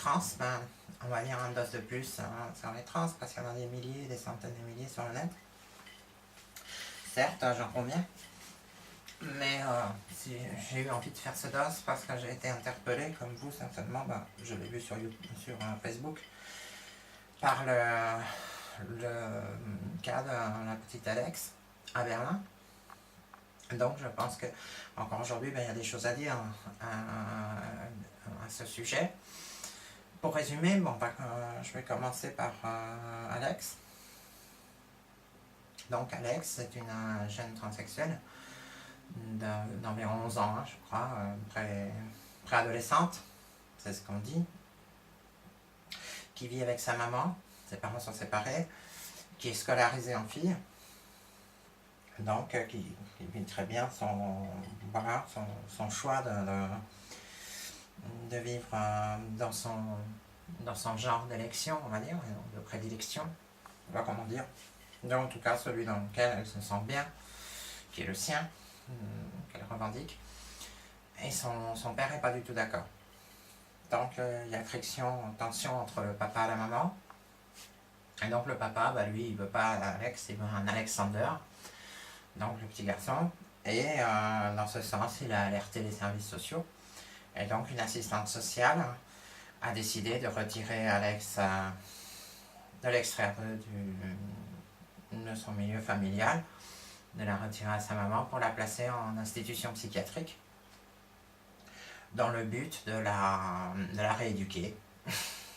trans, ben, on va dire une dose de plus sur les trans, parce qu'il y en a des milliers, des centaines de milliers sur le net. Certes, j'en conviens, mais si j'ai eu envie de faire ce dose parce que j'ai été interpellé, comme vous certainement, ben, je l'ai vu sur, YouTube, sur Facebook, par le cas de la petite Alex à Berlin. Donc je pense que encore aujourd'hui, ben, il y a des choses à dire à ce sujet. Pour résumer, bon, ben, je vais commencer par Alex. Donc Alex, c'est une jeune transsexuelle d'environ 11 ans, hein, je crois, préadolescente, c'est ce qu'on dit, qui vit avec sa maman, ses parents sont séparés, qui est scolarisée en fille, donc qui vit très bien voilà, son choix de vivre dans son genre d'élection, on va dire, de prédilection, je sais pas comment dire. Donc, en tout cas, celui dans lequel elle se sent bien, qui est le sien, qu'elle revendique. Et son père n'est pas du tout d'accord. Donc, il y a friction, tension entre le papa et la maman. Et donc, le papa, bah, lui, il veut pas Alex, il veut un Alexander, donc le petit garçon. Et dans ce sens, il a alerté les services sociaux. Et donc, une assistante sociale a décidé de retirer Alex, de l'extraire de son milieu familial, de la retirer à sa maman pour la placer en institution psychiatrique dans le but de la rééduquer,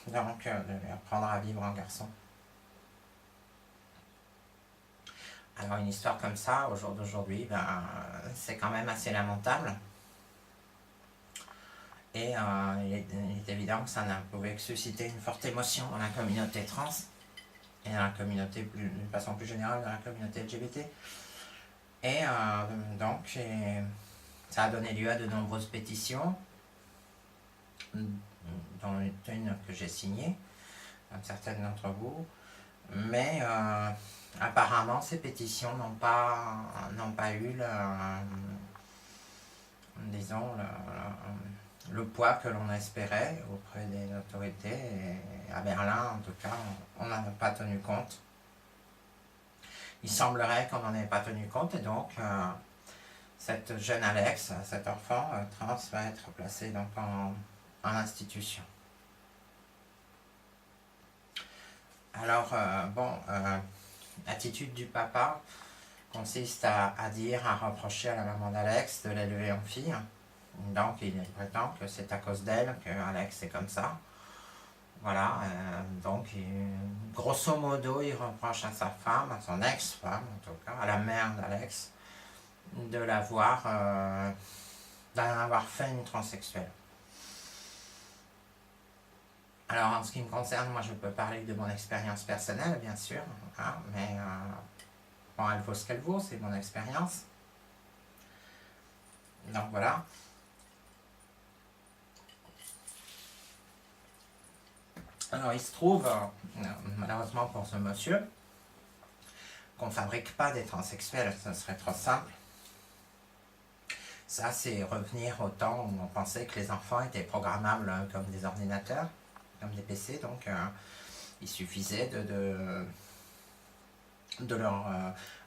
donc de lui apprendre à vivre en garçon. Alors une histoire comme ça, au jour d'aujourd'hui, ben, c'est quand même assez lamentable. Et il est évident que ça n'a pouvait que susciter une forte émotion dans la communauté trans et dans la communauté, d'une façon plus générale, dans la communauté LGBT. Et donc, ça a donné lieu à de nombreuses pétitions, dont une que j'ai signée, comme certaines d'entre vous. Mais apparemment, ces pétitions n'ont pas eu disons, le poids que l'on espérait auprès des autorités. Et à Berlin, en tout cas, on n'en a pas tenu compte. Il semblerait qu'on n'en ait pas tenu compte, et donc cette jeune Alex, cet enfant trans, va être placé donc en institution. Alors, l'attitude du papa consiste à dire, à reprocher à la maman d'Alex de l'élever en fille. Donc, il prétend que c'est à cause d'elle que Alex est comme ça. Voilà, donc, grosso modo, il reproche à sa femme, à son ex-femme en tout cas, à la mère d'Alex, d'en avoir fait une transsexuelle. Alors, en ce qui me concerne, moi, je peux parler de mon expérience personnelle, bien sûr, hein, mais bon, elle vaut ce qu'elle vaut, c'est mon expérience. Donc, voilà. Alors, il se trouve, malheureusement pour ce monsieur, qu'on ne fabrique pas des transsexuels, ce serait trop simple. Ça, c'est revenir au temps où on pensait que les enfants étaient programmables comme des ordinateurs, comme des PC, donc il suffisait de leur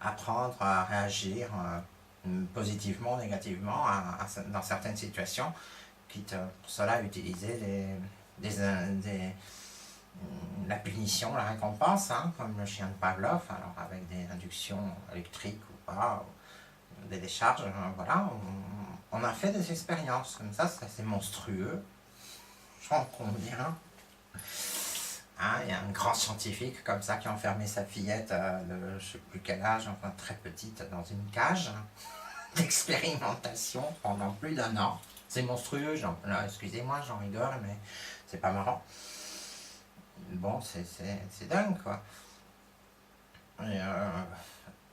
apprendre à réagir positivement, négativement dans certaines situations, quitte pour cela utiliser la punition, la récompense, hein, comme le chien de Pavlov, alors avec des inductions électriques ou pas, ou des décharges, voilà, on a fait des expériences comme ça, c'est assez monstrueux, j'en conviens. Hein, il y a un grand scientifique comme ça qui a enfermé sa fillette de je ne sais plus quel âge, enfin très petite, dans une cage d'expérimentation pendant plus d'1 an. C'est monstrueux, excusez-moi, j'en rigole, mais c'est pas marrant. Bon, c'est dingue, quoi.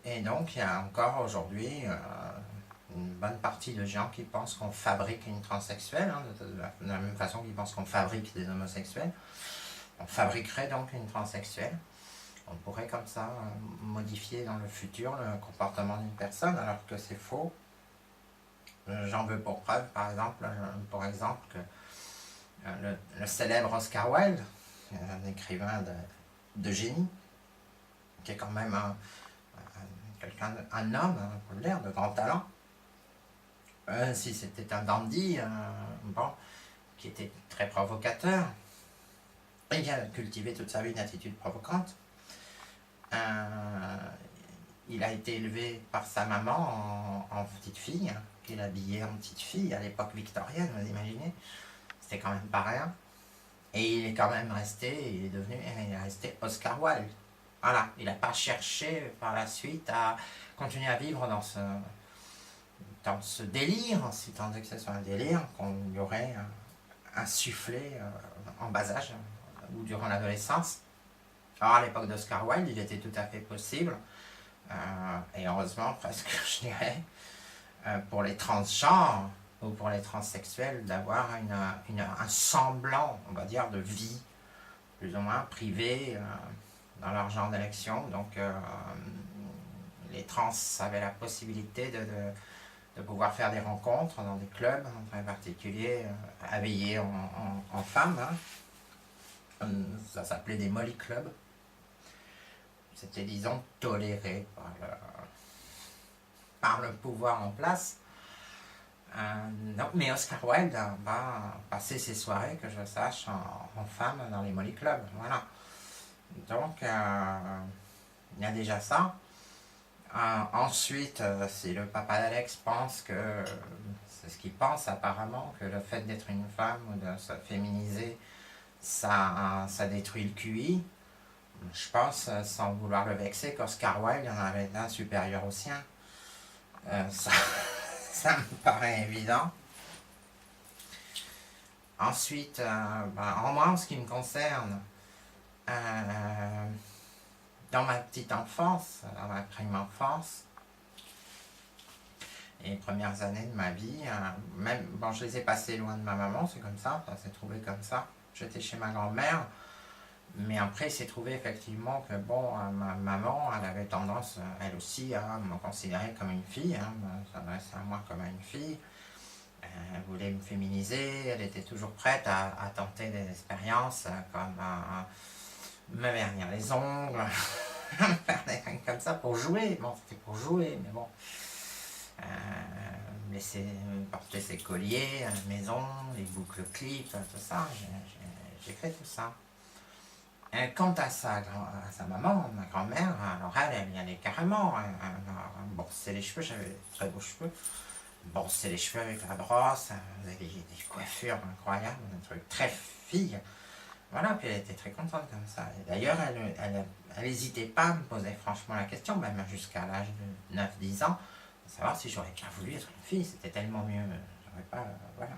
Et donc, il y a encore aujourd'hui une bonne partie de gens qui pensent qu'on fabrique une transsexuelle, hein, de la même façon qu'ils pensent qu'on fabrique des homosexuels. On fabriquerait donc une transsexuelle. On pourrait comme ça modifier dans le futur le comportement d'une personne, alors que c'est faux. J'en veux pour preuve, par exemple, que le célèbre Oscar Wilde, un écrivain de génie, qui est quand même un homme, on peut le dire, de grand talent. Si c'était un dandy, bon, qui était très provocateur, et qui a cultivé toute sa vie une attitude provocante. Il a été élevé par sa maman en petite fille, qu'il habillait en petite fille à l'époque victorienne, vous imaginez. C'était quand même pas rien. Et il est quand même resté, il est resté Oscar Wilde. Voilà, il n'a pas cherché par la suite à continuer à vivre dans ce délire, si tant est que ce soit un délire, qu'on lui aurait insufflé en bas âge ou durant l'adolescence. Alors à l'époque d'Oscar Wilde, il était tout à fait possible, et heureusement presque, je dirais, pour les transgenres ou pour les transsexuels, d'avoir un semblant, on va dire, de vie, plus ou moins privée dans leur genre d'élection. Donc les trans avaient la possibilité de pouvoir faire des rencontres dans des clubs, en très particulier habillés en femmes. Hein. Ça s'appelait des Molly Clubs. C'était, disons, toléré par le pouvoir en place. Non, mais Oscar Wilde va passer ses soirées, que je sache, en femme dans les Molly Clubs. Voilà. Donc, il y a déjà ça. Ensuite, si le papa d'Alex pense que, c'est ce qu'il pense apparemment, que le fait d'être une femme ou de se féminiser, ça détruit le QI, je pense, sans vouloir le vexer, qu'Oscar Wilde en avait un supérieur au sien. Ça me paraît évident. Ensuite, en moi, en ce qui me concerne, dans ma petite enfance, dans ma prime enfance, les premières années de ma vie, même, bon, je les ai passées loin de ma maman, c'est comme ça s'est trouvé comme ça. J'étais chez ma grand-mère, mais après, il s'est trouvé effectivement que, bon, ma maman, elle avait tendance, elle aussi, à me considérer comme une fille, s'adresser à moi comme à une fille. Elle voulait me féminiser, elle était toujours prête à tenter des expériences comme me vernir les ongles, faire des trucs comme ça pour jouer. Bon, c'était pour jouer, mais bon. Laisser porter ses colliers à la maison, les boucles clips, tout ça, j'ai fait tout ça. Quant à sa maman, ma grand-mère, alors elle y allait carrément. Bon, c'est les cheveux, j'avais de très beaux cheveux. Bon, c'est les cheveux avec la brosse, des coiffures incroyables, un truc très fille. Voilà, puis elle était très contente comme ça. Et d'ailleurs, elle n'hésitait pas à me poser franchement la question, même jusqu'à l'âge de 9-10 ans, de savoir si j'aurais bien voulu être une fille. C'était tellement mieux. J'aurais pas. Voilà.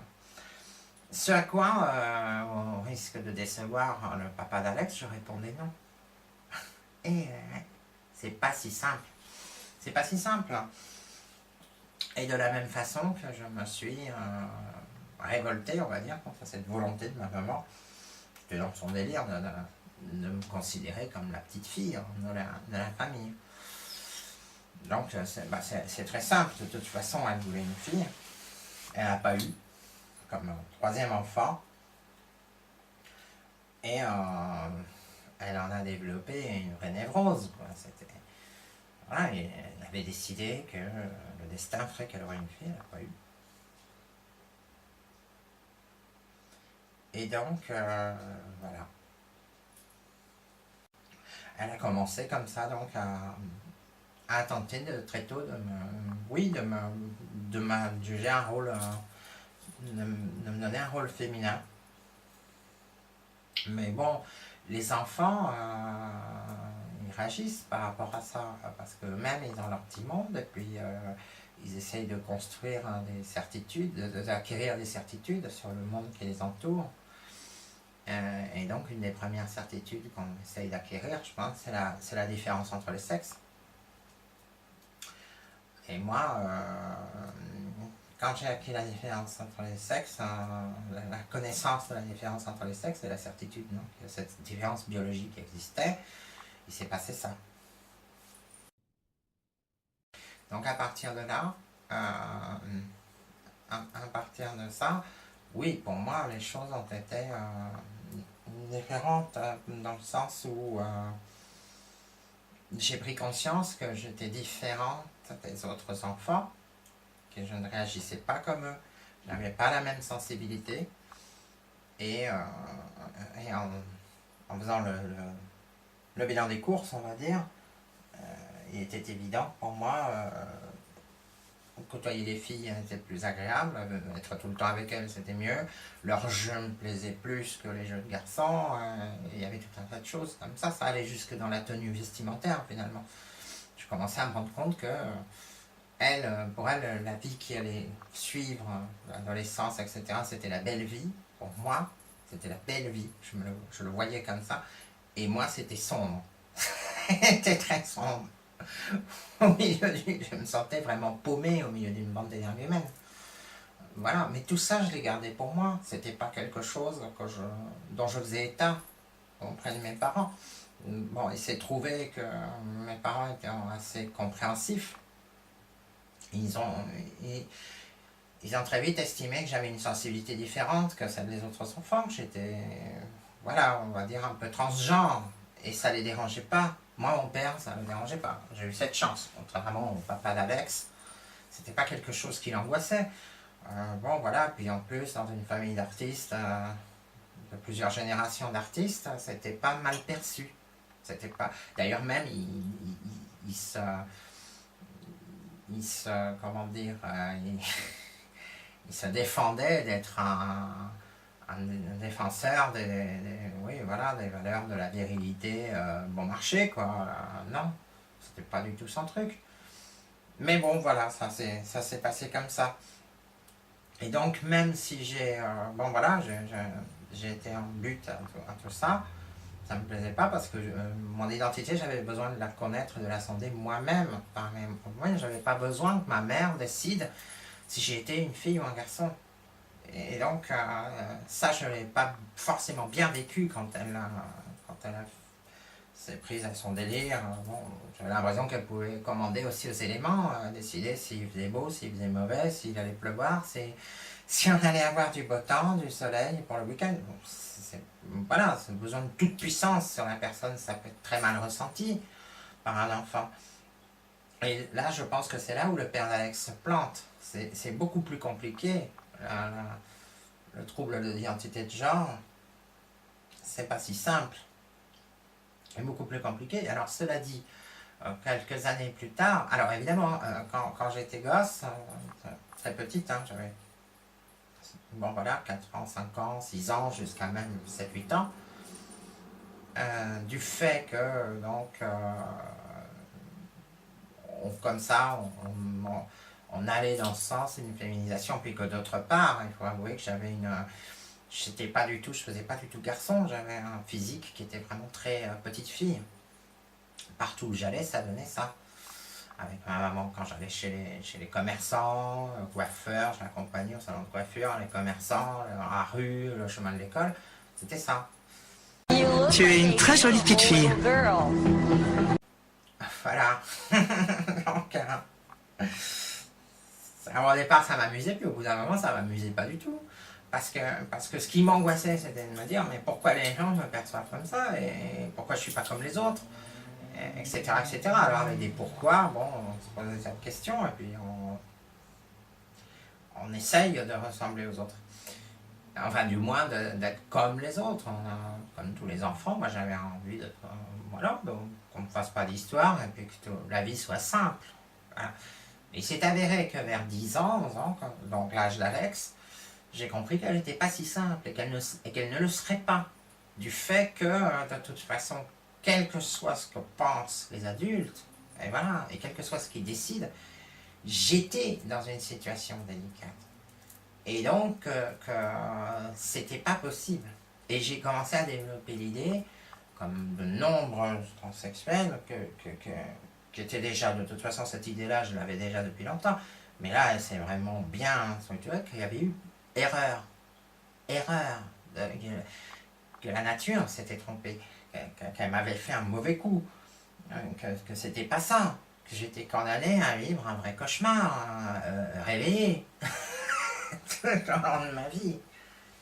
Ce à quoi, au risque de décevoir le papa d'Alex, je répondais non. Et c'est pas si simple. C'est pas si simple. Et de la même façon que je me suis révolté, on va dire, contre cette volonté de ma maman, c'était dans son délire de me considérer comme la petite fille de la famille. Donc c'est très simple, de toute façon elle voulait une fille, elle n'a pas eu, comme troisième enfant, et elle en a développé une vraie névrose. Voilà, et elle avait décidé que le destin ferait qu'elle aurait une fille, elle n'a pas eu. Et donc, voilà. Elle a commencé comme ça, donc, à tenter très tôt de me juger un rôle, de me donner un rôle féminin. Mais bon, les enfants, ils réagissent par rapport à ça, parce que même ils ont leur petit monde, et puis ils essayent de construire des certitudes, d'acquérir des certitudes sur le monde qui les entoure. Et donc une des premières certitudes qu'on essaye d'acquérir, je pense, c'est la différence entre les sexes. Et moi, quand j'ai acquis la différence entre les sexes, la connaissance de la différence entre les sexes et la certitude, non, que cette différence biologique existait, il s'est passé ça. Donc à partir de là, à partir de ça, oui, pour moi, les choses ont été différentes, dans le sens où j'ai pris conscience que j'étais différente des autres enfants, que je ne réagissais pas comme eux, je n'avais pas la même sensibilité, et, en faisant le bilan des courses, on va dire, il était évident pour moi, côtoyer les filles était plus agréable, être tout le temps avec elles c'était mieux, leur jeu me plaisait plus que les jeux de garçons, il y avait tout un tas de choses comme ça allait jusque dans la tenue vestimentaire finalement. Je commençais à me rendre compte que pour elle, la vie qui allait suivre, l'adolescence, etc., c'était la belle vie. Pour moi, c'était la belle vie, je le voyais comme ça, et moi c'était sombre. C'était très sombre. Je me sentais vraiment paumé au milieu d'une bande d'énergumènes. Voilà, mais tout ça, je l'ai gardé pour moi. C'était pas quelque chose dont je faisais état auprès de mes parents. Bon, il s'est trouvé que mes parents étaient assez compréhensifs. Ils ont, ils ont très vite estimé que j'avais une sensibilité différente que celle des autres enfants. J'étais, voilà, on va dire un peu transgenre. Et ça les dérangeait pas. Moi, mon père, ça ne me dérangeait pas. J'ai eu cette chance. Contrairement au papa d'Alex, c'était pas quelque chose qui l'angoissait. Bon, voilà. Puis en plus, dans une famille d'artistes, de plusieurs générations d'artistes, c'était pas mal perçu. C'était pas. D'ailleurs, même, comment dire, il se défendait d'être un défenseur oui, voilà, des valeurs de la virilité bon marché, quoi. Non, c'était pas du tout son truc. Mais bon, voilà, ça s'est passé comme ça. Et donc, même si bon, voilà, j'ai été en but à tout ça, ça me plaisait pas parce que mon identité, j'avais besoin de la connaître, de la sonder moi-même. Moi, j'avais pas besoin que ma mère décide si j'ai été une fille ou un garçon. Et donc, ça, je ne l'ai pas forcément bien vécu quand elle s'est prise à son délire. Bon, j'avais l'impression qu'elle pouvait commander aussi aux éléments, décider s'il faisait beau, s'il faisait mauvais, s'il allait pleuvoir, si on allait avoir du beau temps, du soleil pour le week-end. Bon, voilà, c'est besoin de toute puissance sur la personne, ça peut être très mal ressenti par un enfant. Et là, je pense que c'est là où le père d'Alex se plante. C'est beaucoup plus compliqué. Le trouble de l'identité de genre, c'est pas si simple. C'est beaucoup plus compliqué. Alors, cela dit, quelques années plus tard, alors évidemment, quand j'étais gosse, très petite, hein, j'avais, bon voilà, 4 ans, 5 ans, 6 ans, jusqu'à même 7-8 ans, du fait que, donc, comme ça, on allait dans ce sens, une féminisation, puis que d'autre part, il faut avouer que j'étais pas du tout, je faisais pas du tout garçon, j'avais un physique qui était vraiment très petite fille. Partout où j'allais, ça donnait ça. Avec ma maman, quand j'allais chez les commerçants, coiffeurs, je l'accompagnais au salon de coiffure, les commerçants, la rue, le chemin de l'école, c'était ça. Tu es une très jolie petite fille. Voilà. Donc, au départ, ça m'amusait, puis au bout d'un moment, ça m'amusait pas du tout. Parce que ce qui m'angoissait, c'était de me dire, mais pourquoi les gens me perçoivent comme ça, et pourquoi je suis pas comme les autres, etc., etc. Alors avec des pourquoi, bon, on se pose cette question, et puis on essaye de ressembler aux autres. Enfin, du moins, d'être comme les autres. Comme tous les enfants, moi j'avais envie d'être, voilà, donc qu'on ne fasse pas d'histoire, et puis que la vie soit simple. Voilà. Il s'est avéré que vers 10 ans, 11 ans, donc l'âge d'Alex, j'ai compris qu'elle n'était pas si simple et qu'elle ne le serait pas. Du fait que, de toute façon, quel que soit ce que pensent les adultes, et voilà, et quel que soit ce qu'ils décident, j'étais dans une situation délicate. Et donc, que c'était pas possible. Et j'ai commencé à développer l'idée, comme de nombreux transsexuels, qui étaient déjà, de toute façon, cette idée-là, je l'avais déjà depuis longtemps, mais là, c'est vraiment bien structuré, qu'il y avait eu erreur, que la nature s'était trompée, qu'elle m'avait fait un mauvais coup, que c'était pas ça, que j'étais condamné à vivre un vrai cauchemar, réveillé, tout le long de ma vie.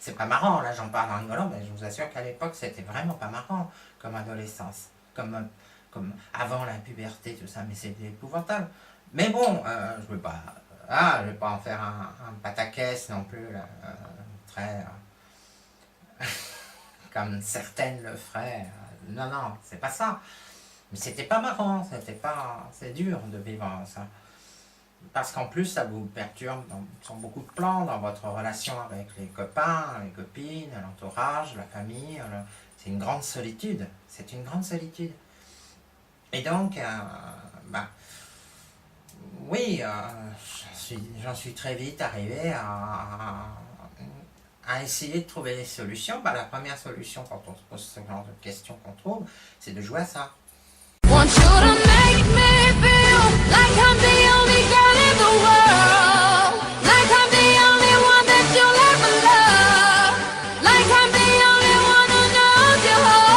C'est pas marrant, là j'en parle en rigolant, mais je vous assure qu'à l'époque c'était vraiment pas marrant comme adolescence, comme avant la puberté, tout ça, mais c'était épouvantable. Mais bon, je vais pas en faire un pataquès non plus, là, très, comme certaines le feraient. Non, non, c'est pas ça. Mais c'était pas marrant, c'est dur de vivre ça. Parce qu'en plus, ça vous perturbe sur beaucoup de plans, dans votre relation avec les copains, les copines, l'entourage, la famille. C'est une grande solitude. C'est une grande solitude. Et donc, oui, j'en suis très vite arrivé à essayer de trouver des solutions. La première solution quand on se pose ce genre de questions qu'on trouve, c'est de jouer à ça. Want you to make me feel like I'm the only girl in the world, like I'm the only one that you'll ever love, like I'm the only one who knows your heart,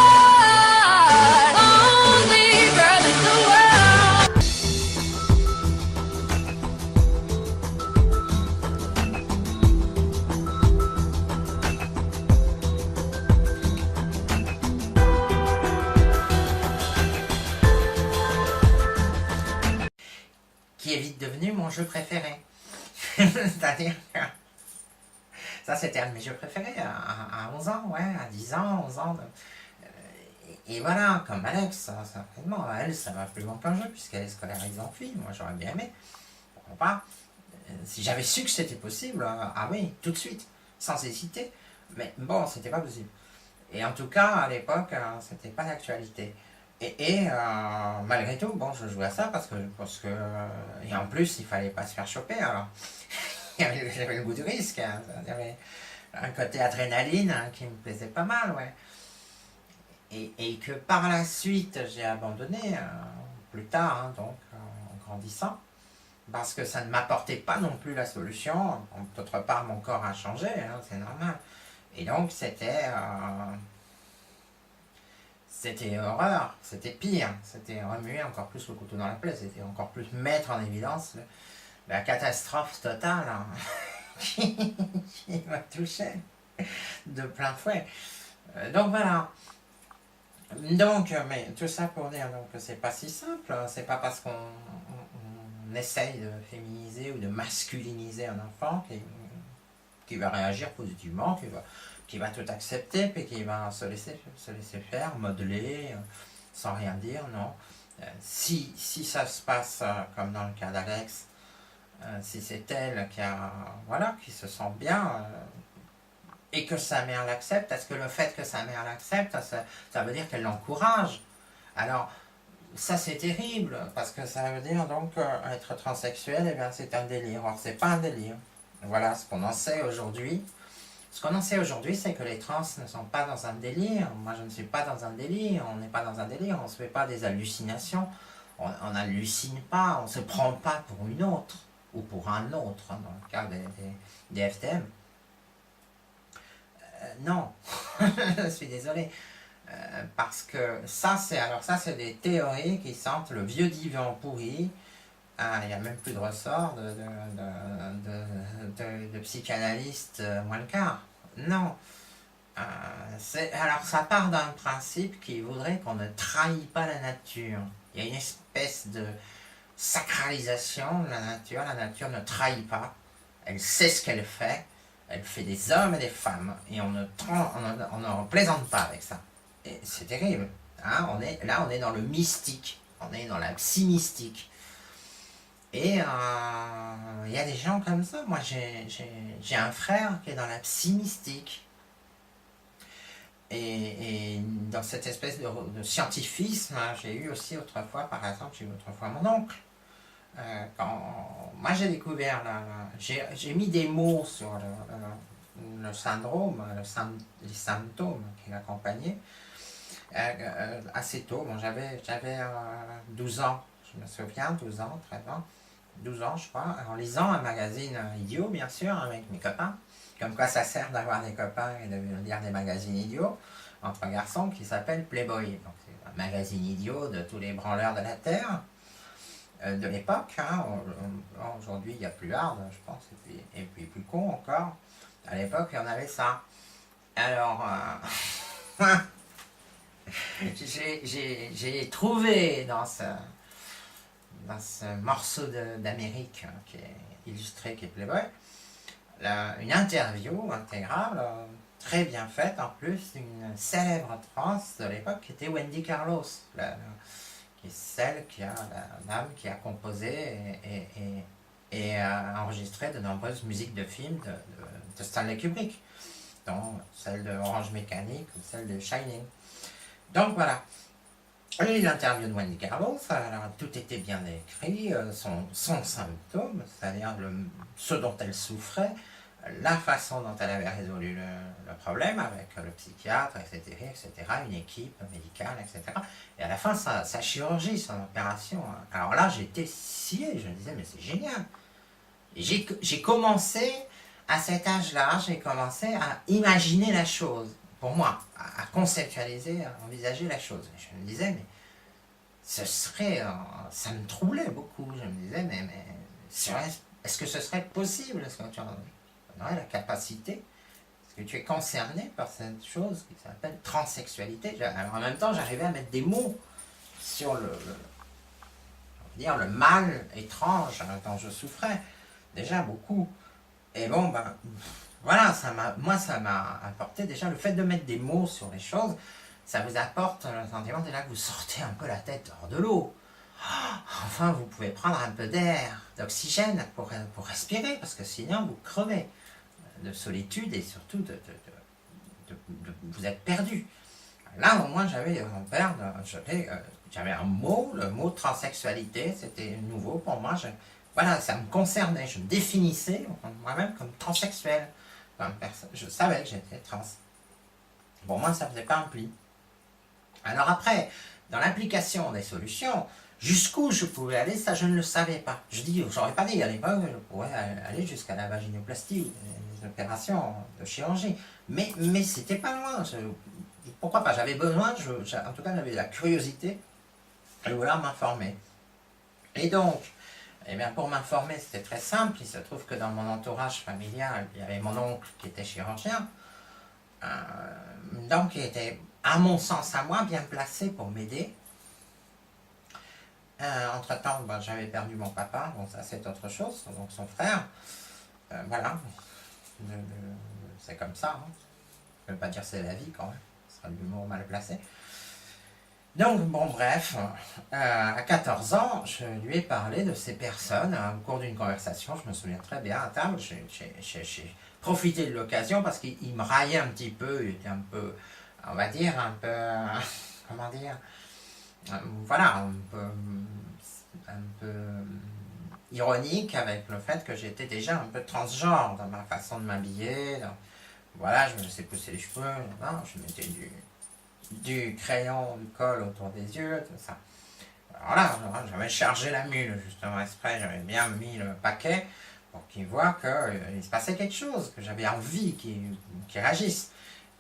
only girl in the qui est vite devenu mon jeu préféré. C'est-à-dire que ça, c'était un de mes jeux préférés à 11 ans, ouais, à 10 ans, 11 ans. Et voilà, comme Alex, certainement, elle, ça va plus loin qu'un jeu, puisqu'elle est scolarisée en fille. Moi, j'aurais bien aimé. Pourquoi pas? Si j'avais su que c'était possible, ah oui, tout de suite, sans hésiter. Mais bon, c'était pas possible. Et en tout cas, à l'époque, c'était pas d'actualité. Et malgré tout, bon, je jouais à ça parce que et en plus, il fallait pas se faire choper. Alors, j'avais le goût du risque. Il y avait un côté adrénaline qui me plaisait pas mal, ouais. Et que par la suite, j'ai abandonné plus tard, donc en grandissant, parce que ça ne m'apportait pas non plus la solution. D'autre part, mon corps a changé, c'est normal. Et donc, c'était horreur, c'était pire, c'était remuer encore plus le couteau dans la plaie, c'était encore plus mettre en évidence la catastrophe totale qui m'a touché de plein fouet. Donc voilà. Donc, mais tout ça pour dire que c'est pas si simple, c'est pas parce qu'on essaye de féminiser ou de masculiniser un enfant qui va réagir positivement, qui va tout accepter, puis qui va se laisser faire, modeler, sans rien dire, non. Si ça se passe comme dans le cas d'Alex, si c'est elle qui se sent bien, et que sa mère l'accepte, est-ce que le fait que sa mère l'accepte, ça veut dire qu'elle l'encourage? Alors, ça c'est terrible, parce que ça veut dire donc être transsexuel, eh bien c'est un délire. Or, c'est pas un délire. Voilà ce qu'on en sait aujourd'hui. Ce qu'on en sait aujourd'hui, c'est que les trans ne sont pas dans un délire. Moi, je ne suis pas dans un délire. On n'est pas dans un délire. On ne se fait pas des hallucinations. On n'hallucine pas. On ne se prend pas pour une autre ou pour un autre, dans le cas des FTM. Non, je suis désolé. Parce que ça, c'est des théories qui sentent le vieux divan pourri. Il n'y a même plus de ressort de psychanalyste moins le quart. Non. Alors ça part d'un principe qui voudrait qu'on ne trahit pas la nature. Il y a une espèce de sacralisation de la nature. La nature ne trahit pas. Elle sait ce qu'elle fait. Elle fait des hommes et des femmes. Et on ne plaisante pas avec ça. Et c'est terrible. On est dans le mystique. On est dans la psy-mystique. Et il y a des gens comme ça. Moi, j'ai un frère qui est dans la psy-mystique. Et dans cette espèce de scientifisme, j'ai eu aussi autrefois, par exemple, mon oncle. Moi, j'ai découvert, j'ai mis des mots sur le syndrome, les symptômes qui l'accompagnaient assez tôt. Bon, j'avais 12 ans, je me souviens, 12 ans, 13 ans. 12 ans, je crois, en lisant un magazine idiot, bien sûr, avec mes copains. Comme quoi ça sert d'avoir des copains et de lire des magazines idiots entre garçons, qui s'appelle Playboy. Donc c'est un magazine idiot de tous les branleurs de la Terre de l'époque. Aujourd'hui, il y a plus hard, je pense, et puis plus con encore. À l'époque, on avait ça. Alors, j'ai trouvé dans ce morceau d'Amérique qui est illustré, qui est Playboy, une interview intégrale, très bien faite en plus, d'une célèbre trans de l'époque qui était Wendy Carlos, qui est celle la dame qui a composé et a enregistré de nombreuses musiques de films de Stanley Kubrick, dont celle de Orange Mécanique ou celle de Shining. Donc voilà. Et l'interview de Wendy Carlos, alors tout était bien écrit, son symptôme, c'est-à-dire ce dont elle souffrait, la façon dont elle avait résolu le problème avec le psychiatre, etc., une équipe médicale, etc. Et à la fin, sa chirurgie, son opération. Alors là, j'étais scié, je me disais, mais c'est génial. J'ai commencé, à cet âge-là, j'ai commencé à imaginer la chose, pour moi, à conceptualiser, à envisager la chose. Et je me disais, mais ce serait, ça me troublait beaucoup. Je me disais, mais est-ce que ce serait possible? Est-ce que tu en aurais la capacité? Est-ce que tu es concerné par cette chose qui s'appelle transsexualité? Alors en même temps, j'arrivais à mettre des mots sur le mal étrange dont je souffrais. Déjà beaucoup. Et bon, ben, voilà, moi ça m'a apporté déjà le fait de mettre des mots sur les choses, ça vous apporte le sentiment déjà que vous sortez un peu la tête hors de l'eau. Enfin, vous pouvez prendre un peu d'air, d'oxygène pour respirer, parce que sinon vous crevez de solitude et surtout vous êtes perdu. Là, au moins, j'avais un mot, le mot transsexualité, c'était nouveau pour moi. Voilà, ça me concernait, je me définissais moi-même comme transsexuel. Je savais que j'étais trans. Pour moi, ça ne faisait pas un pli. Alors après, dans l'application des solutions, jusqu'où je pouvais aller, ça je ne le savais pas. J'aurais pas dit à l'époque que je pourrais aller jusqu'à la vaginoplastie, les opérations de chirurgie. Mais c'était pas loin. Pourquoi pas? J'avais besoin, en tout cas j'avais la curiosité de vouloir m'informer. Et donc, eh bien, pour m'informer, c'était très simple. Il se trouve que dans mon entourage familial, il y avait mon oncle qui était chirurgien, donc il était, à mon sens, à moi, bien placé pour m'aider. Entre-temps, j'avais perdu mon papa, bon ça c'est autre chose, donc son frère. Voilà, c'est comme ça. Hein. Je ne veux pas dire c'est la vie quand même, ce serait l'humour mal placé. Donc, bon, bref, à 14 ans, je lui ai parlé de ces personnes au cours d'une conversation, je me souviens très bien, à table, j'ai profité de l'occasion parce qu'il me raillait un petit peu, il était un peu, on va dire, un peu, comment dire, voilà, un peu ironique avec le fait que j'étais déjà un peu transgenre dans ma façon de m'habiller, voilà, je me laissais pousser les cheveux, je mettais du crayon, du colle autour des yeux, tout ça. Alors là, j'avais chargé la mule, justement, exprès, j'avais bien mis le paquet pour qu'ils voient qu'il se passait quelque chose, que j'avais envie qu'ils réagissent.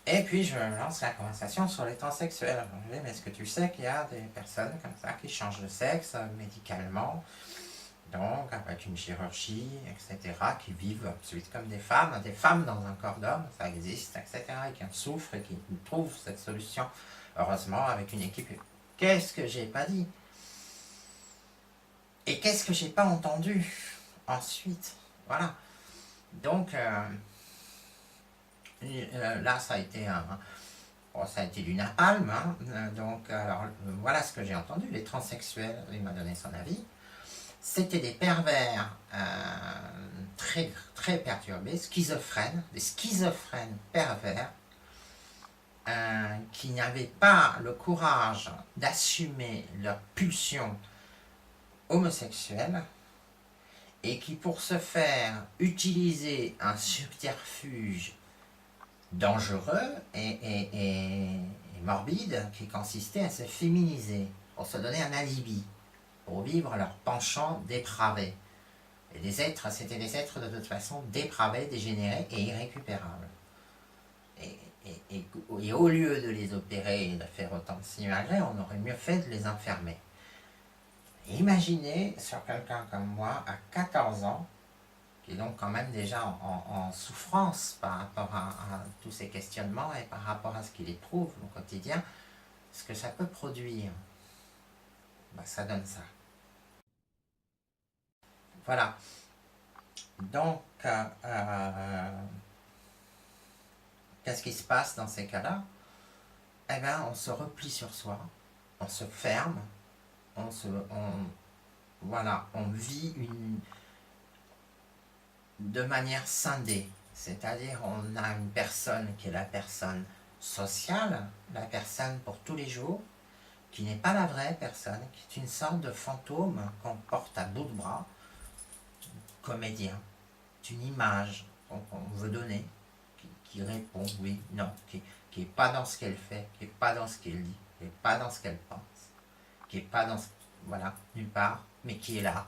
Et puis je lance la conversation sur les transsexuels. Je dis, mais est-ce que tu sais qu'il y a des personnes comme ça qui changent de sexe médicalement, donc avec une chirurgie, etc., qui vivent ensuite comme des femmes dans un corps d'homme, ça existe, etc., et qui en souffrent et qui trouvent cette solution, heureusement, avec une équipe. Qu'est-ce que j'ai pas dit? Et qu'est-ce que j'ai pas entendu ensuite? Voilà. Donc, là, ça a été du napalm. Hein. Donc, alors, voilà ce que j'ai entendu. Les transsexuels, il m'a donné son avis. C'était des pervers très, très perturbés, schizophrènes, des schizophrènes pervers, qui n'avaient pas le courage d'assumer leur pulsion homosexuelle et qui, pour ce faire, utilisaient un subterfuge dangereux et morbide qui consistait à se féminiser pour se donner un alibi, pour vivre leur penchant dépravé. Et c'était des êtres de toute façon dépravés, dégénérés et irrécupérables. Et au lieu de les opérer et de faire autant de s'imager, on aurait mieux fait de les enfermer. Et imaginez sur quelqu'un comme moi, à 14 ans, qui est donc quand même déjà en souffrance par rapport à tous ces questionnements et par rapport à ce qu'il éprouve au quotidien, ce que ça peut produire, ben, ça donne ça. Voilà. Donc, qu'est-ce qui se passe dans ces cas-là? Eh bien, on se replie sur soi, on se ferme, voilà, on vit de manière scindée. C'est-à-dire, on a une personne qui est la personne sociale, la personne pour tous les jours, qui n'est pas la vraie personne, qui est une sorte de fantôme qu'on porte à bout de bras, comédien. C'est une image qu'on veut donner, qui répond oui, non, qui n'est pas dans ce qu'elle fait, qui n'est pas dans ce qu'elle dit, qui n'est pas dans ce qu'elle pense, qui n'est pas dans ce... Voilà, nulle part, mais qui est là.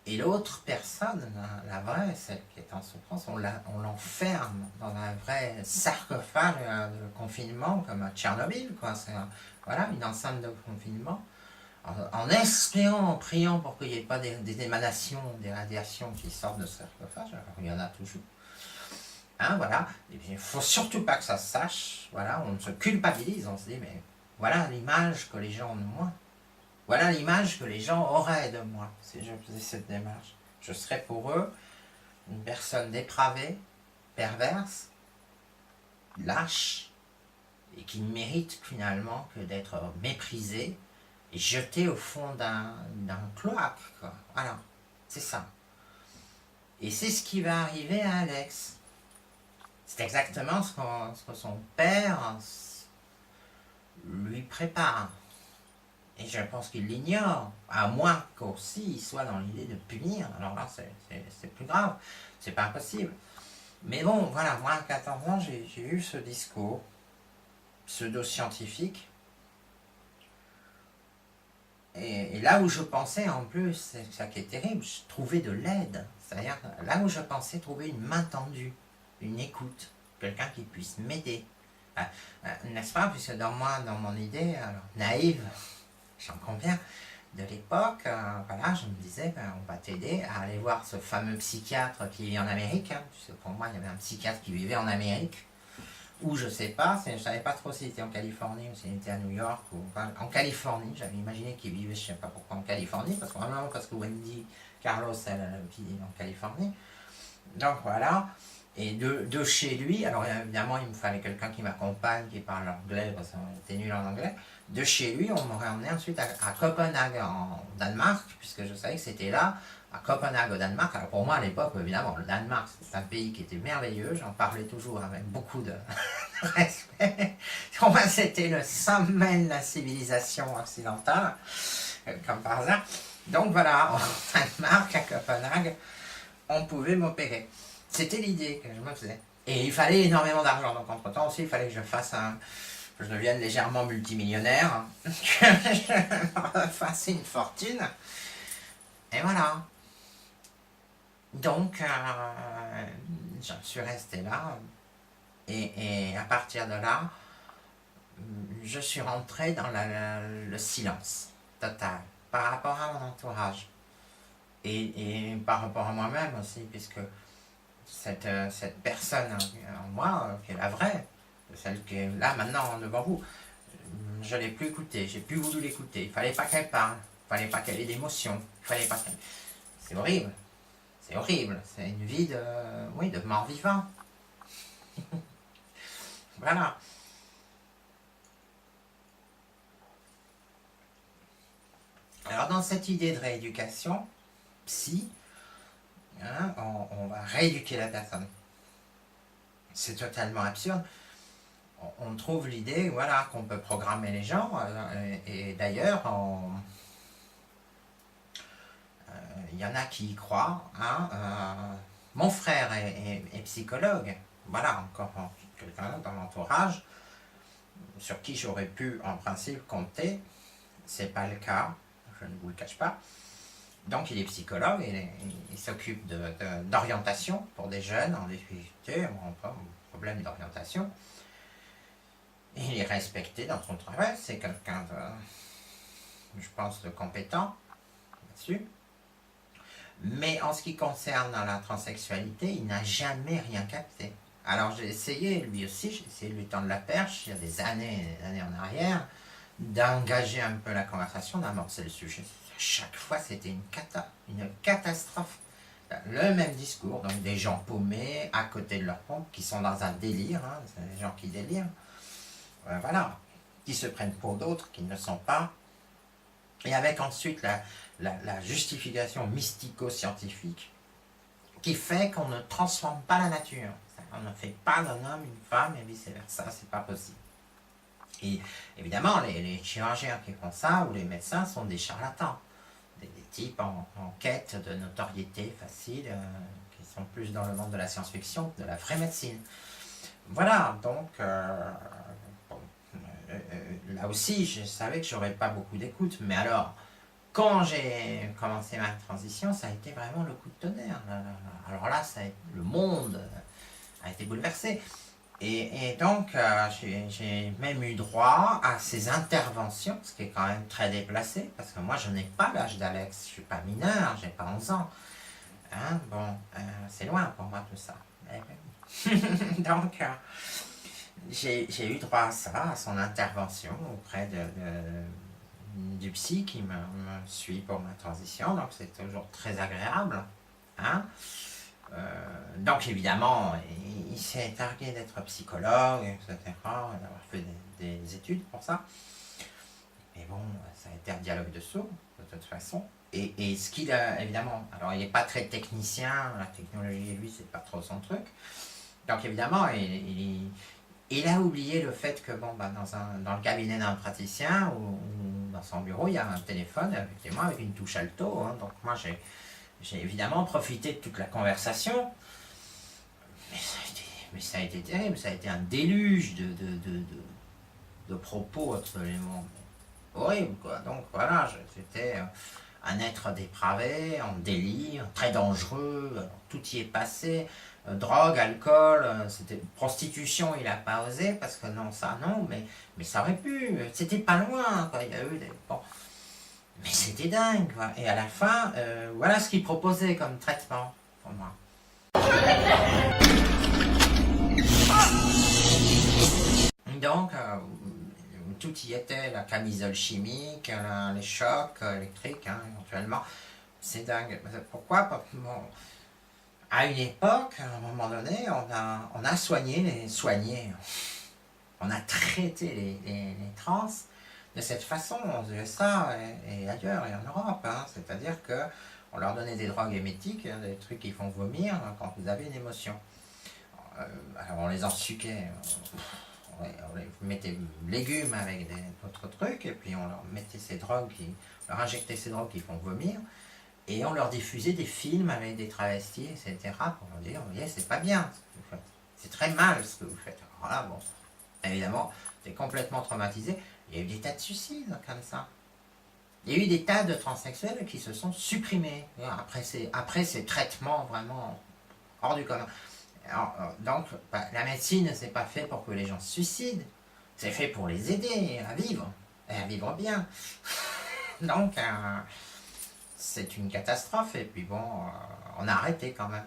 Et l'autre personne, la vraie, celle qui est en souffrance, on l'enferme dans un vrai sarcophage de confinement, comme à Tchernobyl, quoi. C'est voilà, une enceinte de confinement, en espérant, en priant pour qu'il n'y ait pas des émanations, des radiations qui sortent de ce sarcophage. Alors, il y en a toujours. Hein, voilà. Il ne faut surtout pas que ça se sache. Voilà, on se culpabilise, on se dit, mais voilà l'image que les gens ont de moi. Voilà l'image que les gens auraient de moi si je faisais cette démarche. Je serais pour eux une personne dépravée, perverse, lâche, et qui ne mérite finalement que d'être méprisée et jetée au fond d'un cloaque, quoi. Voilà, c'est ça. Et c'est ce qui va arriver à Alex. C'est exactement ce que son père lui prépare. Et je pense qu'il l'ignore, à moins qu'aussi il soit dans l'idée de punir. Alors là, c'est plus grave, c'est pas impossible. Mais bon, voilà, moi à 14 ans, j'ai eu ce discours pseudo-scientifique. Et là où je pensais en plus, c'est ça qui est terrible, je trouvais de l'aide. C'est-à-dire, là où je pensais trouver une main tendue, une écoute, quelqu'un qui puisse m'aider. N'est-ce pas? Puisque dans mon idée, alors, naïve, j'en conviens, de l'époque, voilà, je me disais, ben, on va t'aider à aller voir ce fameux psychiatre qui vit en Amérique. Hein, puisque pour moi, il y avait un psychiatre qui vivait en Amérique. Ou je sais pas, je savais pas trop s'il était en Californie ou s'il était à New York. Ou, enfin, en Californie, j'avais imaginé qu'il vivait, je sais pas pourquoi, en Californie, parce que Wendy Carlos, elle vit en Californie. Donc voilà. Et de chez lui, alors évidemment il me fallait quelqu'un qui m'accompagne, qui parle anglais, parce qu'on était nul en anglais. De chez lui, on m'aurait emmené ensuite à Copenhague en Danemark, puisque je savais que c'était là, à Copenhague au Danemark. Alors pour moi à l'époque, évidemment, le Danemark c'est un pays qui était merveilleux, j'en parlais toujours avec beaucoup de respect. Pour moi c'était le sommet de la civilisation occidentale, comme par hasard. Donc voilà, en Danemark, à Copenhague, on pouvait m'opérer. C'était l'idée que je me faisais. Et il fallait énormément d'argent. Donc entre temps aussi, il fallait que je je devienne légèrement multimillionnaire, que je fasse une fortune. Et voilà. Donc, je suis resté là. Et à partir de là, je suis rentré dans le silence total par rapport à mon entourage. Et par rapport à moi-même aussi, puisque cette personne en moi, qui est la vraie, celle qui est là maintenant devant vous, je ne l'ai plus écoutée, j'ai plus voulu l'écouter. Il ne fallait pas qu'elle parle, il ne fallait pas qu'elle ait d'émotions, il fallait pas qu'elle... C'est horrible, c'est une vie de mort-vivant. Voilà. Alors dans cette idée de rééducation, psy, hein, on va rééduquer la personne. C'est totalement absurde. On trouve l'idée, voilà, qu'on peut programmer les gens, et d'ailleurs, il y en a qui y croient. Hein, mon frère est psychologue, voilà, encore quelqu'un dans l'entourage, sur qui j'aurais pu, en principe, compter. C'est pas le cas, je ne vous le cache pas. Donc il est psychologue, il s'occupe d'orientation pour des jeunes en difficulté, problème d'orientation. Il est respecté dans son travail, c'est quelqu'un je pense, de compétent là-dessus. Mais en ce qui concerne la transsexualité, il n'a jamais rien capté. Alors j'ai essayé, lui aussi, j'ai essayé de lui tendre la perche, il y a des années en arrière, d'engager un peu la conversation, d'amorcer le sujet. À chaque fois, c'était une catastrophe. Le même discours, donc des gens paumés, à côté de leur pompe, qui sont dans un délire, hein, c'est des gens qui délirent, voilà, qui se prennent pour d'autres, qui ne le sont pas, et avec ensuite la justification mystico-scientifique, qui fait qu'on ne transforme pas la nature. On ne fait pas d'un homme une femme, et vice-versa, c'est pas possible. Et évidemment, les chirurgiens qui font ça, ou les médecins, sont des charlatans. Des types en quête de notoriété facile, qui sont plus dans le monde de la science-fiction que de la vraie médecine. Voilà, donc, bon, là aussi, je savais que j'aurais pas beaucoup d'écoute, mais alors, quand j'ai commencé ma transition, ça a été vraiment le coup de tonnerre. Alors là, le monde a été bouleversé. Et donc, j'ai même eu droit à ces interventions, ce qui est quand même très déplacé, parce que moi, je n'ai pas l'âge d'Alex, je suis pas mineur, j'ai pas 11 ans. Hein, bon, c'est loin pour moi tout ça. Donc, j'ai eu droit à ça, à son intervention auprès du psy qui me suit pour ma transition, donc c'est toujours très agréable. Hein. Donc évidemment, il s'est targué d'être psychologue, etc., d'avoir fait des études pour ça. Mais bon, ça a été un dialogue de sourds, de toute façon. Et ce qu'il a, évidemment, alors il n'est pas très technicien, la technologie, lui, c'est pas trop son truc. Donc évidemment, il a oublié le fait que, bon, bah, dans le cabinet d'un praticien ou dans son bureau, il y a un téléphone, effectivement, avec une touche alto. Hein, donc moi, j'ai évidemment profité de toute la conversation, mais ça a été terrible, ça a été un déluge de propos absolument horribles, quoi. Donc voilà, j'étais un être dépravé, en délire, très dangereux, alors, tout y est passé, drogue, alcool, c'était prostitution, il n'a pas osé, parce que non, ça non, mais ça aurait pu, c'était pas loin, quoi. Il y a eu des... Bon. Mais c'était dingue, quoi. Et à la fin, voilà ce qu'il proposait comme traitement pour moi. Donc, tout y était, la camisole chimique, les chocs électriques, hein, éventuellement. C'est dingue. Pourquoi? Bon, à une époque, à un moment donné, on a soigné les soignés. On a traité les trans de cette façon aux USA et ailleurs et en Europe. Hein. C'est-à-dire qu'on leur donnait des drogues émétiques, hein, des trucs qui font vomir quand vous avez une émotion. Alors on les ensuquait, on les mettait légumes avec d'autres trucs, et puis on leur mettait leur injectait ces drogues qui font vomir, et on leur diffusait des films avec des travestis, etc. pour leur dire, vous voyez, c'est pas bien ce que vous faites. C'est très mal ce que vous faites. Alors là, bon, évidemment, c'est complètement traumatisé. Il y a eu des tas de suicides comme ça. Il y a eu des tas de transsexuels qui se sont supprimés après ces traitements vraiment hors du commun. Alors, donc, la médecine, c'est pas fait pour que les gens se suicident. C'est fait pour les aider à vivre, et à vivre bien. Donc, c'est une catastrophe. Et puis bon, on a arrêté quand même.